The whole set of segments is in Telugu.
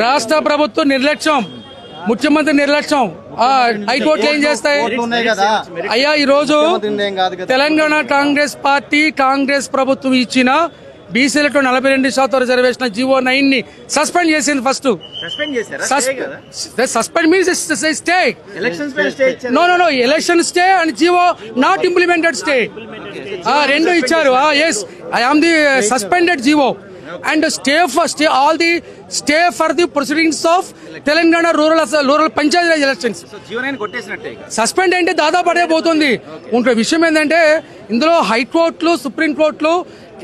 రాష్ట్ర ప్రభుత్వం నిర్లక్ష్యం, ముఖ్యమంత్రి నిర్లక్ష్యం. హైకోర్టులు ఏం చేస్తాయి అయ్యా? ఈ రోజు తెలంగాణ కాంగ్రెస్ ప్రభుత్వం ఇచ్చిన బీసీలకు 42% రిజర్వేషన్ జీవో 9 ని సస్పెండ్ చేసింది. First suspend means stay. No election stay and GO not implemented stay రెండు ఇచ్చారు. Yes, I am the suspended GO and stay for the proceedings of Telangana rural Panchayati Raj elections. Suspend అంటే దాదాపు అదే పోతుంది. ఇంకో విషయం ఏంటంటే ఇందులో హైకోర్టులు, సుప్రీంకోర్టులు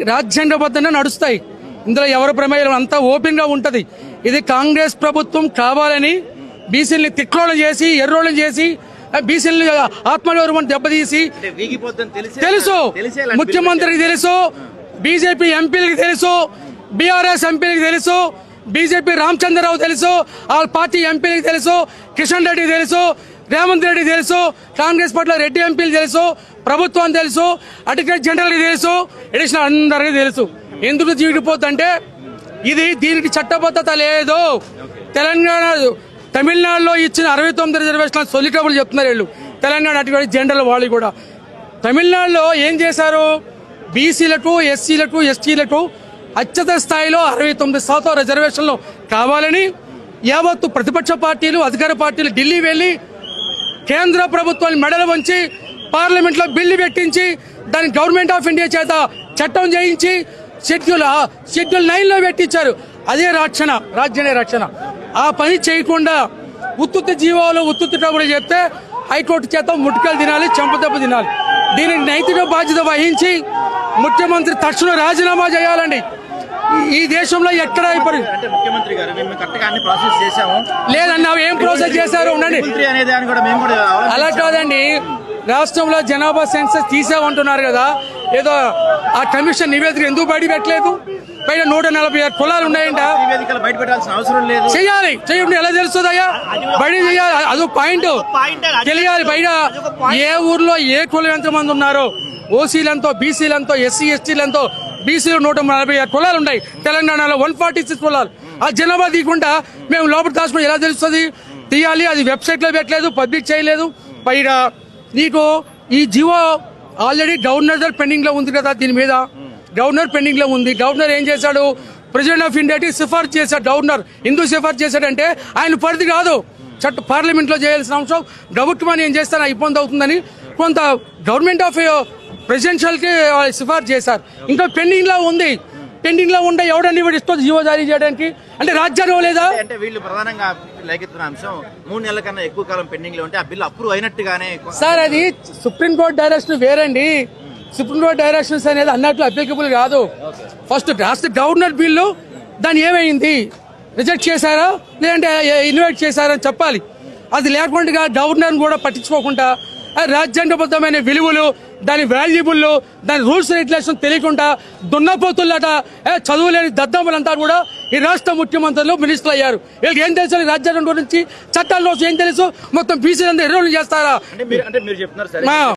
రాజ్యాంగబద్ధంగా నడుస్తాయి. ఇందులో ఎవరి ప్రమేయం అంతా ఓపెన్ గా ఉంటది. ఇది కాంగ్రెస్ ప్రభుత్వం కావాలని బీసీలని తిక్రోళం చేసి, ఎర్రోళం చేసి, బీసీలని ఆత్మగౌరవం దెబ్బతీసి తెలుసు. ముఖ్యమంత్రికి తెలుసు, బీజేపీ ఎంపీలకు తెలుసు, బీఆర్ఎస్ ఎంపీలకు తెలుసు, బీజేపీ రామచంద్రరావు తెలుసు, వాళ్ళ పార్టీ ఎంపీలకు తెలుసు, కిషన్ రెడ్డి తెలుసు, రేవంత్ రెడ్డి తెలుసు, కాంగ్రెస్ పార్టీలో రెడ్డి ఎంపీలు తెలుసు, ప్రభుత్వం తెలుసు, అడ్వకేట్ జనరల్ తెలుసు, ఎడిషనల్ అందరికీ తెలుసు. ఎందుకు జీడిపోతుందంటే దీనికి చట్టబద్ధత లేదు. తమిళనాడులో ఇచ్చిన 69 రిజర్వేషన్లు సొలిటబుల్ చెప్తున్నారు వీళ్ళు. తెలంగాణ అడ్వకేట్ జనరల్ వాళ్ళు కూడా తమిళనాడులో ఏం చేశారు? బీసీలకు, ఎస్సీలకు, ఎస్టీలకు అత్యధిక స్థాయిలో 69% రిజర్వేషన్లు కావాలని యావత్తు ప్రతిపక్ష పార్టీలు, అధికార పార్టీలు ఢిల్లీ వెళ్లి కేంద్ర ప్రభుత్వాన్ని మెడలు వంచి పార్లమెంట్ లో బిల్లు పెట్టించి దాన్ని గవర్నమెంట్ ఆఫ్ ఇండియా చేత చట్టం చేయించి షెడ్యూల్ 9 లో పెట్టించారు. అదే రాజ్యాన్ని రక్షణ. ఆ పని చేయకుండా ఉత్తుత్తి జీవోలు, ఉత్తుత్తి డబ్బులు చెప్తే హైకోర్టు చేత ముట్టుకలు తినాలి, చెంపదెబ్బ తినాలి. దీనికి నైతిక బాధ్యత వహించి ముఖ్యమంత్రి తక్షణం రాజీనామా చేయాలండి. ఈ దేశంలో ఎక్కడ లేదన్నా ఏం ప్రాసెస్ చేశారు ఉండండి. అలా కాదండి, రాష్ట్రంలో జనాభా సెన్సస్ తీసామంటున్నారు కదా, ఏదో ఆ కమిషన్ నివేదిక ఎందుకు బయట పెట్టలేదు? పైన 146 కులాలు ఉన్నాయంట. చెయ్యాలి, చేయండి. ఎలా తెలుస్తుందయ్యా? బయట చెయ్యాలి, అదో పాయింట్ తెలియాలి. బయట ఏ ఊర్లో ఏ కులం ఎంతమంది ఉన్నారో, ఓసీలంతో, బీసీలంతో, ఎస్సీ ఎస్టీలంతో, బీసీలు 146 కులాలు ఉన్నాయి. తెలంగాణలో 146 కులాలు. ఆ జనాభా తీయకుండా మేము లోపల దాచుకుని ఎలా తెలుస్తుంది? తీయాలి. అది వెబ్సైట్ లో పెట్టలేదు, పబ్లిక్ చేయలేదు. పైగా నీకు ఈ జీవో ఆల్రెడీ గవర్నర్ పెండింగ్ లో ఉంది కదా. దీని మీద గవర్నర్ పెండింగ్ లో ఉంది. గవర్నర్ ఏం చేశాడు? ప్రెసిడెంట్ ఆఫ్ ఇండియాకి సిఫార్సు చేశాడు. గవర్నర్ ఎందుకు సిఫార్సు చేశాడంటే ఆయన పరిధి కాదు, పార్లమెంట్ లో చేయాల్సిన అంశం. ప్రభుత్వం ఏం చేస్తారో ఇబ్బంది అవుతుందని కొంత గవర్నమెంట్ ఆఫ్ ప్రెసిడెన్షియల్ కి సిఫార్సు చేశారు. ఇంకా పెండింగ్ లో ఉంది. పెండింగ్ లో ఉండే ఎవడని ఇస్తుంది జీవో జారీ చేయడానికి? అంటే రాజ్యాంగం లేదా? అంటే వీళ్ళు ప్రధానంగా లేఖిస్తున్న అంశం 3 నెలల కన్నా ఎక్కువ కాలం పెండింగ్ లో ఉంటే ఆ బిల్లు అప్రూవ్ అయినట్టుగానే. సార్, అది సుప్రీంకోర్టు డైరెక్షన్ వేరండి. సుప్రీంకోర్టు డైరెక్షన్స్ అనేది అన్నట్లు అప్లికబుల్ కాదు. ఫస్ట్ రాష్ట్ర గవర్నర్ బిల్లు దాన్ని ఏమైంది? రిజెక్ట్ చేశారా లేదంటే ఇన్వైట్ చేశారా అని చెప్పాలి. అది లేకుండా గవర్నర్ కూడా పట్టించుకోకుండా రాజ్యాంగబద్ధమైన విలువలు, దాని వాల్యుబుల్, దాని రూల్స్ రెగ్యులేషన్ తెలియకుండా దున్నపోతులట చదువులేని దద్దమ్మలంతా కూడా ఈ రాష్ట్ర ముఖ్యమంత్రులు, మినిస్టర్లు అయ్యారు. వీళ్ళకి ఏం తెలుసు రాజ్యాంగం గురించి, చట్టాల రోజు ఏం తెలుసు? మొత్తం బీసీలంతా ఎర్రోలు చేస్తారా?